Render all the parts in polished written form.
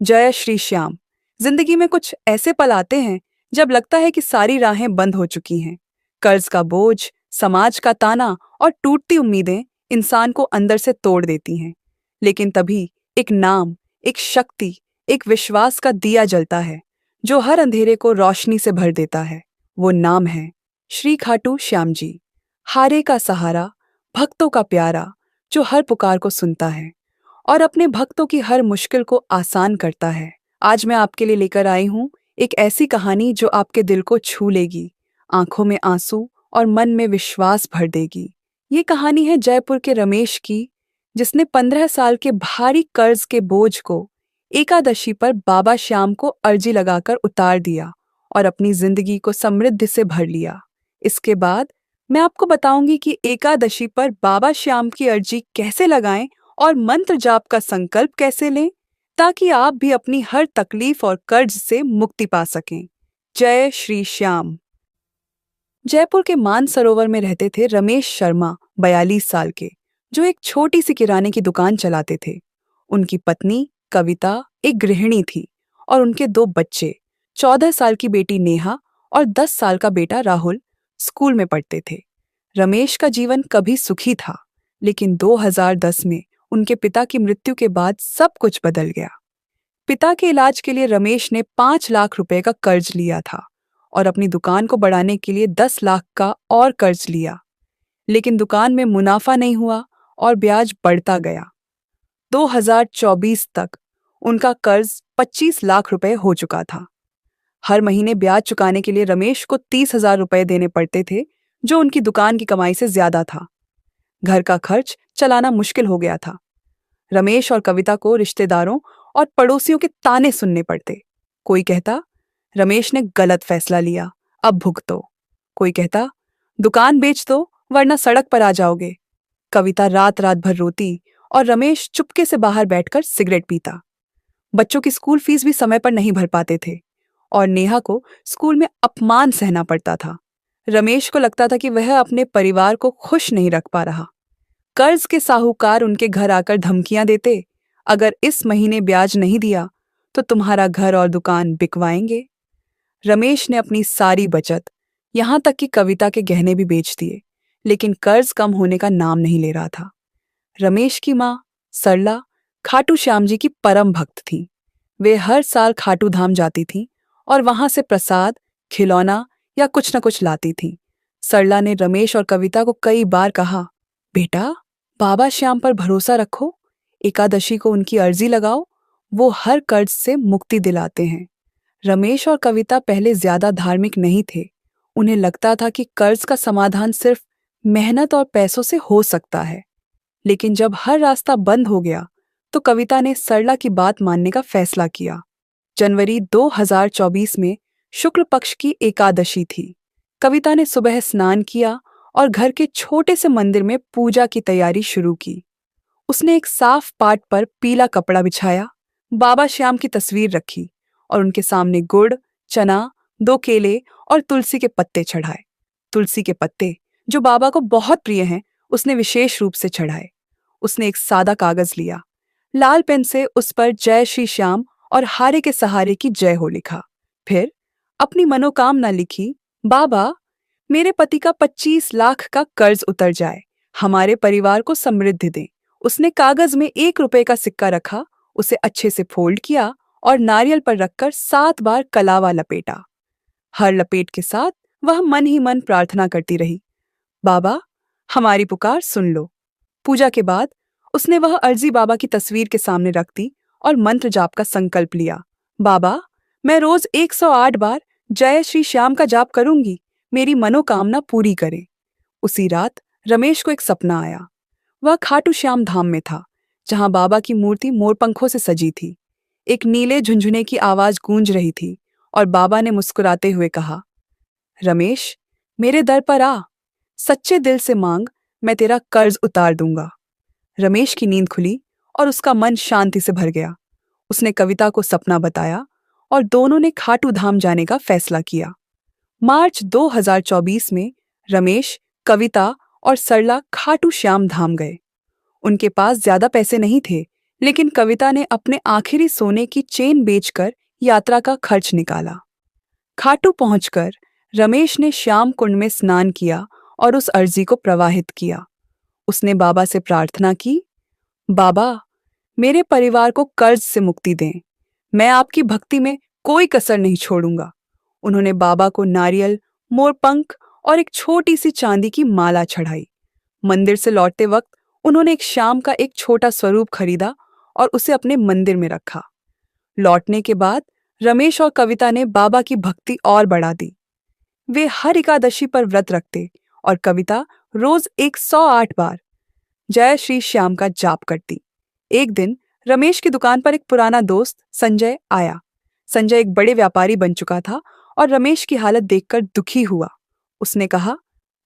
जय श्री श्याम। जिंदगी में कुछ ऐसे पल आते हैं जब लगता है कि सारी राहें बंद हो चुकी हैं। कर्ज का बोझ, समाज का ताना और टूटती उम्मीदें इंसान को अंदर से तोड़ देती हैं। लेकिन तभी एक नाम, एक शक्ति, एक विश्वास का दिया जलता है जो हर अंधेरे को रोशनी से भर देता है। वो नाम है श्री खाटू श्याम जी। हारे का सहारा, भक्तों का प्यारा, जो हर पुकार को सुनता है और अपने भक्तों की हर मुश्किल को आसान करता है। आज मैं आपके लिए लेकर आई हूँ एक ऐसी कहानी जो आपके दिल को छू लेगी, आंखों में आंसू और मन में विश्वास भर देगी। ये कहानी है जयपुर के रमेश की, जिसने 15 साल के भारी कर्ज के बोझ को एकादशी पर बाबा श्याम को अर्जी लगाकर उतार दिया और अपनी जिंदगी को समृद्धि से भर लिया। इसके बाद मैं आपको बताऊंगी कि एकादशी पर बाबा श्याम की अर्जी कैसे लगाएं और मंत्र जाप का संकल्प कैसे लें, ताकि आप भी अपनी हर तकलीफ और कर्ज से मुक्ति पा सकें। जय श्री श्याम। जयपुर के मानसरोवर में रहते थे रमेश शर्मा, 42 साल के, जो एक छोटी सी किराने की दुकान चलाते थे। उनकी पत्नी कविता एक गृहिणी थी और उनके 2 बच्चे, 14 साल की बेटी नेहा और 10 साल का बेटा राहुल, स्कूल में पढ़ते थे। रमेश का जीवन कभी सुखी था, लेकिन 2010 में उनके पिता की मृत्यु के बाद सब कुछ बदल गया। पिता के इलाज के लिए रमेश ने 5 लाख रुपए का कर्ज लिया था और अपनी दुकान को बढ़ाने के लिए 10 लाख का और कर्ज लिया। लेकिन दुकान में मुनाफा नहीं हुआ और ब्याज बढ़ता गया। 2024 तक उनका कर्ज 25 लाख रुपए हो चुका था। हर महीने ब्याज चुकाने के लिए रमेश को 30,000 रुपए देने पड़ते थे, जो उनकी दुकान की कमाई से ज्यादा था। घर का खर्च चलाना मुश्किल हो गया था। रमेश और कविता को रिश्तेदारों और पड़ोसियों के ताने सुनने पड़ते। कोई कहता, रमेश ने गलत फैसला लिया, अब भुगतो। कोई कहता, दुकान बेच दो वरना सड़क पर आ जाओगे। कविता रात रात भर रोती और रमेश चुपके से बाहर बैठकर सिगरेट पीता। बच्चों की स्कूल फीस भी समय पर नहीं भर पाते थे और नेहा को स्कूल में अपमान सहना पड़ता था। रमेश को लगता था कि वह अपने परिवार को खुश नहीं रख पा रहा। कर्ज के साहूकार उनके घर आकर धमकियां देते, अगर इस महीने ब्याज नहीं दिया तो तुम्हारा घर और दुकान बिकवाएंगे। रमेश ने अपनी सारी बचत, यहां तक कि कविता के गहने भी बेच दिए, लेकिन कर्ज कम होने का नाम नहीं ले रहा था। रमेश की मां सरला खाटू श्याम जी की परम भक्त थी। वे हर साल खाटू धाम जाती थीं और वहां से प्रसाद, खिलौना या कुछ न कुछ लाती थीं। सरला ने रमेश और कविता को कई बार कहा, बेटा, बाबा श्याम पर भरोसा रखो, एकादशी को उनकी अर्जी लगाओ, वो हर कर्ज से मुक्ति दिलाते हैं। रमेश और कविता पहले ज्यादा धार्मिक नहीं थे। उन्हें लगता था कि कर्ज का समाधान सिर्फ मेहनत और पैसों से हो सकता है। लेकिन जब हर रास्ता बंद हो गया तो कविता ने सरला की बात मानने का फैसला किया। जनवरी 2024 में शुक्ल पक्ष की एकादशी थी। कविता ने सुबह स्नान किया और घर के छोटे से मंदिर में पूजा की तैयारी शुरू की। उसने एक साफ पाट पर पीला कपड़ा बिछाया, बाबा श्याम की तस्वीर रखी और उनके सामने गुड़, चना, 2 केले और तुलसी के पत्ते चढ़ाए। तुलसी के पत्ते, जो बाबा को बहुत प्रिय हैं, उसने विशेष रूप से चढ़ाए। उसने एक सादा कागज लिया, लाल पेन से उस पर जय श्री श्याम और हारे के सहारे की जय हो लिखा। फिर अपनी मनोकामना लिखी, बाबा, मेरे पति का 25 लाख का कर्ज उतर जाए, हमारे परिवार को समृद्धि दें। उसने कागज में 1 रुपए का सिक्का रखा, उसे अच्छे से फोल्ड किया और नारियल पर रखकर 7 बार कलावा लपेटा। हर लपेट के साथ वह मन ही मन प्रार्थना करती रही, बाबा, हमारी पुकार सुन लो। पूजा के बाद उसने वह अर्जी बाबा की तस्वीर के सामने रख दी और मंत्र जाप का संकल्प लिया, बाबा, मैं रोज 108 बार जय श्री श्याम का जाप करूंगी, मेरी मनोकामना पूरी करें। उसी रात रमेश को एक सपना आया। वह खाटू श्याम धाम में था, जहां बाबा की मूर्ति मोरपंखों से सजी थी। एक नीले झुंझुने की आवाज गूंज रही थी और बाबा ने मुस्कुराते हुए कहा, रमेश, मेरे दर पर आ, सच्चे दिल से मांग, मैं तेरा कर्ज उतार दूंगा। रमेश की नींद खुली और उसका मन शांति से भर गया। उसने कविता को सपना बताया और दोनों ने खाटू धाम जाने का फैसला किया। मार्च 2024 में रमेश, कविता और सरला खाटू श्याम धाम गए। उनके पास ज्यादा पैसे नहीं थे, लेकिन कविता ने अपने आखिरी सोने की चेन बेचकर यात्रा का खर्च निकाला। खाटू पहुंचकर रमेश ने श्याम कुंड में स्नान किया और उस अर्जी को प्रवाहित किया। उसने बाबा से प्रार्थना की, बाबा, मेरे परिवार को कर्ज से मुक्ति दें। मैं आपकी भक्ति में कोई कसर नहीं छोड़ूंगा। उन्होंने बाबा को नारियल, मोरपंख और एक छोटी सी चांदी की माला चढ़ाई। मंदिर से लौटते वक्त उन्होंने एक शाम का एक छोटा स्वरूप खरीदा और उसे अपने मंदिर में रखा। लौटने के बाद रमेश और कविता ने बाबा की भक्ति और बढ़ा दी। वे हर एकादशी पर व्रत रखते और कविता रोज 108 बार जय श्री श्याम का जाप करती। एक दिन रमेश की दुकान पर एक पुराना दोस्त संजय आया। संजय एक बड़े व्यापारी बन चुका था और रमेश की हालत देखकर दुखी हुआ। उसने कहा,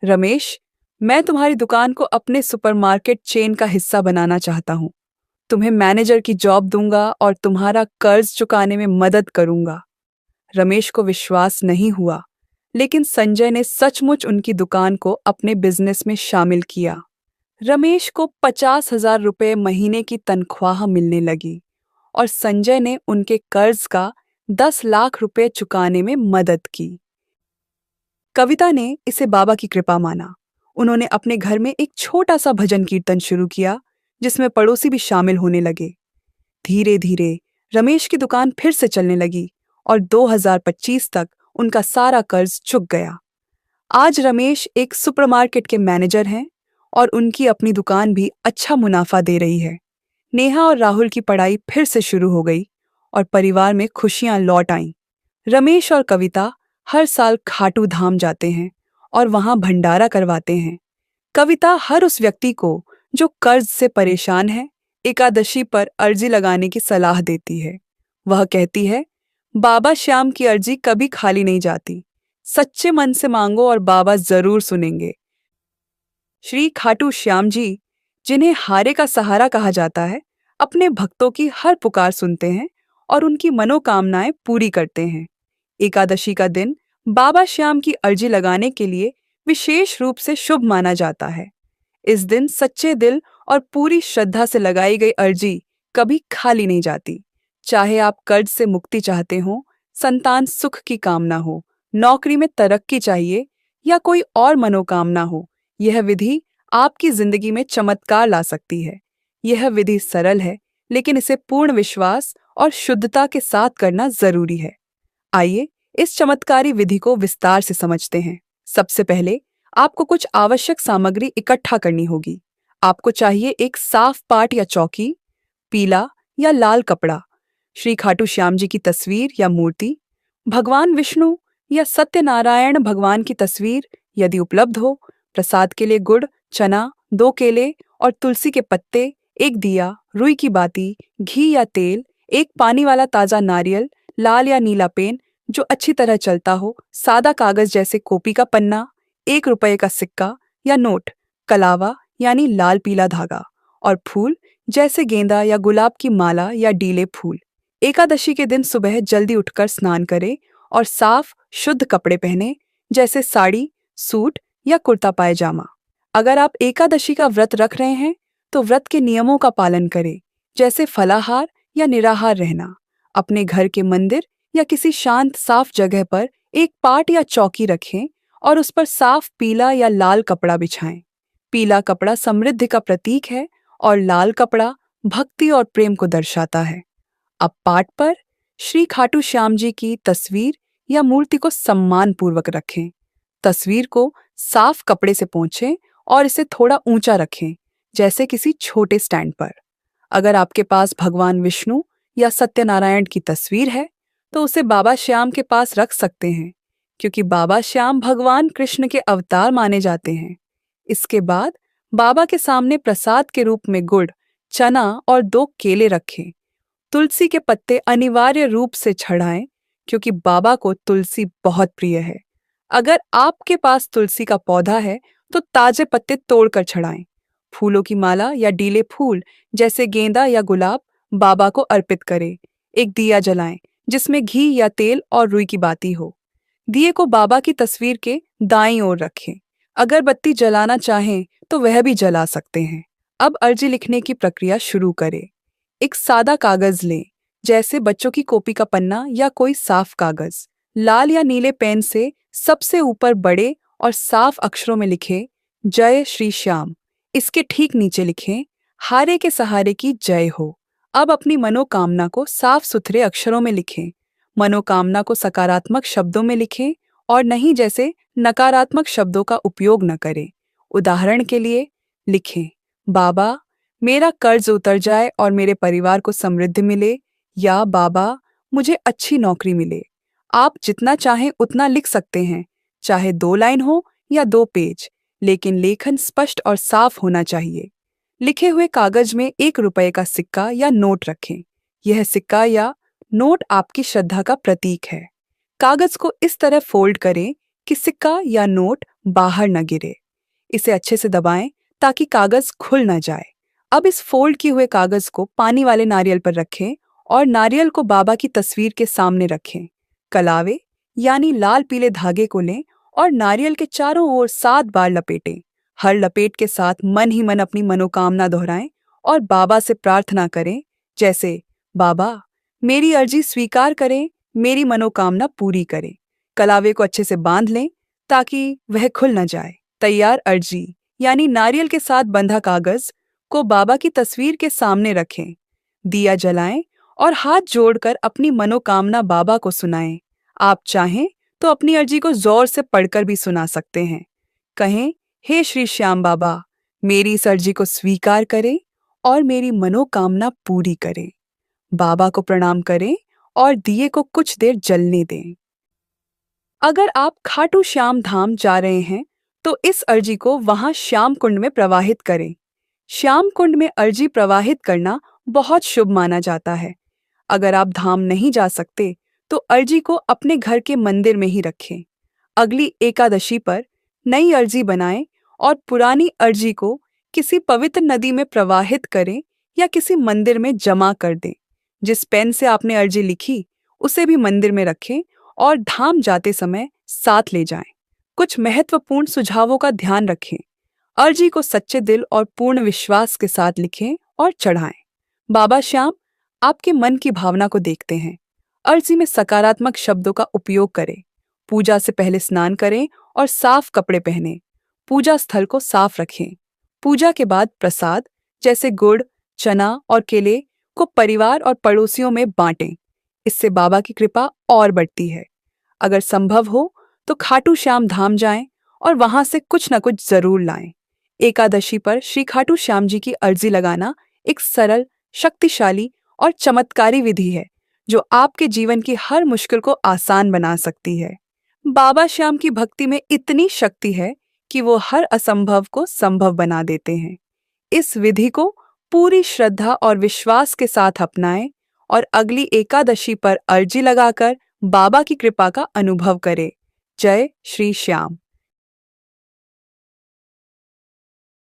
रमेश, मैं तुम्हारी दुकान को अपने सुपरमार्केट चेन का हिस्सा बनाना चाहता हूँ। तुम्हें मैनेजर की जॉब दूंगा और तुम्हारा कर्ज चुकाने में मदद करूंगा। रमेश को विश्वास नहीं हुआ, लेकिन संजय ने सचमुच उनकी दुकान को अपने बिजनेस में शामिल किया। रमेश को 50,000 रुपये महीने की तनख्वाह मिलने लगी और संजय ने उनके कर्ज का 10 लाख रुपए चुकाने में मदद की। कविता ने इसे बाबा की कृपा माना। उन्होंने अपने घर में एक छोटा सा भजन कीर्तन शुरू किया, जिसमें पड़ोसी भी शामिल होने लगे। धीरे धीरे रमेश की दुकान फिर से चलने लगी और 2025 तक उनका सारा कर्ज चुक गया। आज रमेश एक सुपरमार्केट के मैनेजर हैं और उनकी अपनी दुकान भी अच्छा मुनाफा दे रही है। नेहा और राहुल की पढ़ाई फिर से शुरू हो गई और परिवार में खुशियां लौट आईं। रमेश और कविता हर साल खाटू धाम जाते हैं और वहां भंडारा करवाते हैं। कविता हर उस व्यक्ति को जो कर्ज से परेशान है, एकादशी पर अर्जी लगाने की सलाह देती है। वह कहती है, बाबा श्याम की अर्जी कभी खाली नहीं जाती। सच्चे मन से मांगो और बाबा जरूर सुनेंगे। श्री खाटू श्याम जी, जिन्हें हारे का सहारा कहा जाता है, अपने भक्तों की हर पुकार सुनते हैं और उनकी मनोकामनाएं पूरी करते हैं। एकादशी का दिन बाबा श्याम की अर्जी लगाने के लिए विशेष रूप से शुभ माना जाता है। इस दिन सच्चे दिल और पूरी श्रद्धा से लगाई गई अर्जी कभी खाली नहीं जाती। चाहे आप कर्ज से मुक्ति चाहते हो, संतान सुख की कामना हो, नौकरी में तरक्की चाहिए या कोई और मनोकामना हो, यह विधि आपकी जिंदगी में चमत्कार ला सकती है। यह विधि सरल है, लेकिन इसे पूर्ण विश्वास और शुद्धता के साथ करना जरूरी है। आइए इस चमत्कारी विधि को विस्तार से समझते हैं। सबसे पहले आपको कुछ आवश्यक सामग्री इकट्ठा करनी होगी। आपको चाहिए एक साफ पाट या चौकी, पीला या लाल कपड़ा, श्री खाटू श्याम जी की तस्वीर या मूर्ति, भगवान विष्णु या सत्यनारायण भगवान की तस्वीर यदि उपलब्ध हो, प्रसाद के लिए गुड़, चना, 2 केले और तुलसी के पत्ते, एक दिया, रुई की बाती, घी या तेल, एक पानी वाला ताजा नारियल, लाल या नीला पेन जो अच्छी तरह चलता हो, सादा कागज जैसे कॉपी का पन्ना, 1 रुपये का सिक्का या नोट, कलावा यानी लाल पीला धागा और फूल जैसे गेंदा या गुलाब की माला या डीले फूल। एकादशी के दिन सुबह जल्दी उठकर स्नान करें और साफ शुद्ध कपड़े पहने, जैसे साड़ी, सूट या कुर्ता पायजामा। अगर आप एकादशी का व्रत रख रहे हैं तो व्रत के नियमों का पालन करें, जैसे फलाहार या निराहार रहना। अपने घर के मंदिर या किसी शांत साफ जगह पर एक पाट या चौकी रखें और उस पर साफ पीला या लाल कपड़ा बिछाएं। पीला कपड़ा समृद्धि का प्रतीक है और लाल कपड़ा भक्ति और प्रेम को दर्शाता है। अब पाट पर श्री खाटू श्याम जी की तस्वीर या मूर्ति को सम्मान पूर्वक रखें। तस्वीर को साफ कपड़े से पोंछें और इसे थोड़ा ऊंचा रखें, जैसे किसी छोटे स्टैंड पर। अगर आपके पास भगवान विष्णु या सत्यनारायण की तस्वीर है तो उसे बाबा श्याम के पास रख सकते हैं, क्योंकि बाबा श्याम भगवान कृष्ण के अवतार माने जाते हैं। इसके बाद बाबा के सामने प्रसाद के रूप में गुड़, चना और 2 केले रखें। तुलसी के पत्ते अनिवार्य रूप से चढ़ाएं, क्योंकि बाबा को तुलसी बहुत प्रिय है। अगर आपके पास तुलसी का पौधा है तो ताजे पत्ते तोड़कर चढ़ाएं। फूलों की माला या डीले फूल जैसे गेंदा या गुलाब बाबा को अर्पित करें। एक दिया जलाएं जिसमें घी या तेल और रुई की बाती हो। दिए को बाबा की तस्वीर के दाईं ओर रखें। अगरबत्ती जलाना चाहें तो वह भी जला सकते हैं। अब अर्जी लिखने की प्रक्रिया शुरू करें। एक सादा कागज लें, जैसे बच्चों की कॉपी का पन्ना या कोई साफ कागज। लाल या नीले पेन से सबसे ऊपर बड़े और साफ अक्षरों में लिखें, जय श्री श्याम। इसके ठीक नीचे लिखें, हारे के सहारे की जय हो। अब अपनी मनोकामना को साफ सुथरे अक्षरों में लिखें। मनोकामना को सकारात्मक शब्दों में लिखें और नहीं जैसे नकारात्मक शब्दों का उपयोग न करें। उदाहरण के लिए लिखें, बाबा मेरा कर्ज उतर जाए और मेरे परिवार को समृद्धि मिले, या बाबा मुझे अच्छी नौकरी मिले। आप जितना चाहें उतना लिख सकते हैं, चाहे 2 लाइन हो या 2 पेज, लेकिन लेखन स्पष्ट और साफ होना चाहिए। लिखे हुए कागज में 1 रुपए का सिक्का या नोट रखें। यह सिक्का या नोट आपकी श्रद्धा का प्रतीक है। कागज को इस तरह फोल्ड करें कि सिक्का या नोट बाहर न गिरे। इसे अच्छे से दबाएं ताकि कागज खुल न जाए। अब इस फोल्ड किए हुए कागज को पानी वाले नारियल पर रखें और नारियल को बाबा की तस्वीर के सामने रखें। कलावे यानी लाल पीले धागे को लें और नारियल के चारों ओर 7 बार लपेटें। हर लपेट के साथ मन ही मन अपनी मनोकामना दोहराएं और बाबा से प्रार्थना करें, जैसे, बाबा मेरी अर्जी स्वीकार करें, मेरी मनोकामना पूरी करें। कलावे को अच्छे से बांध लें ताकि वह खुल न जाए। तैयार अर्जी यानी नारियल के साथ बंधा कागज को बाबा की तस्वीर के सामने रखें। दिया जलाएं और हाथ जोड़कर अपनी मनोकामना बाबा को सुनाएं। आप चाहें तो अपनी अर्जी को जोर से पढ़कर भी सुना सकते हैं। कहें, हे श्री श्याम बाबा, मेरी इस अर्जी को स्वीकार करें और मेरी मनोकामना पूरी करें। बाबा को प्रणाम करें और दिए को कुछ देर जलने दें। अगर आप खाटू श्याम धाम जा रहे हैं तो इस अर्जी को वहां श्याम कुंड में प्रवाहित करें। श्याम कुंड में अर्जी प्रवाहित करना बहुत शुभ माना जाता है। अगर आप धाम नहीं जा सकते तो अर्जी को अपने घर के मंदिर में ही रखें। अगली एकादशी पर नई अर्जी बनाएं और पुरानी अर्जी को किसी पवित्र नदी में प्रवाहित करें या किसी मंदिर में जमा कर दें। जिस पेन से आपने अर्जी लिखी उसे भी मंदिर में रखें और धाम जाते समय साथ ले जाएं। कुछ महत्वपूर्ण सुझावों का ध्यान रखें। अर्जी को सच्चे दिल और पूर्ण विश्वास के साथ लिखें और चढ़ाएं। बाबा श्याम आपके मन की भावना को देखते हैं। अर्जी में सकारात्मक शब्दों का उपयोग करें। पूजा से पहले स्नान करें और साफ कपड़े पहनें। पूजा स्थल को साफ रखें। पूजा के बाद प्रसाद जैसे गुड़, चना और केले को परिवार और पड़ोसियों में बांटें। इससे बाबा की कृपा और बढ़ती है। अगर संभव हो तो खाटू श्याम धाम जाएं और वहां से कुछ न कुछ जरूर लाएं। एकादशी पर श्री खाटू श्याम जी की अर्जी लगाना एक सरल, शक्तिशाली और चमत्कारी विधि है जो आपके जीवन की हर मुश्किल को आसान बना सकती है। बाबा श्याम की भक्ति में इतनी शक्ति है कि वो हर असंभव को संभव बना देते हैं। इस विधि को पूरी श्रद्धा और विश्वास के साथ अपनाएं और अगली एकादशी पर अर्जी लगाकर बाबा की कृपा का अनुभव करें। जय श्री श्याम।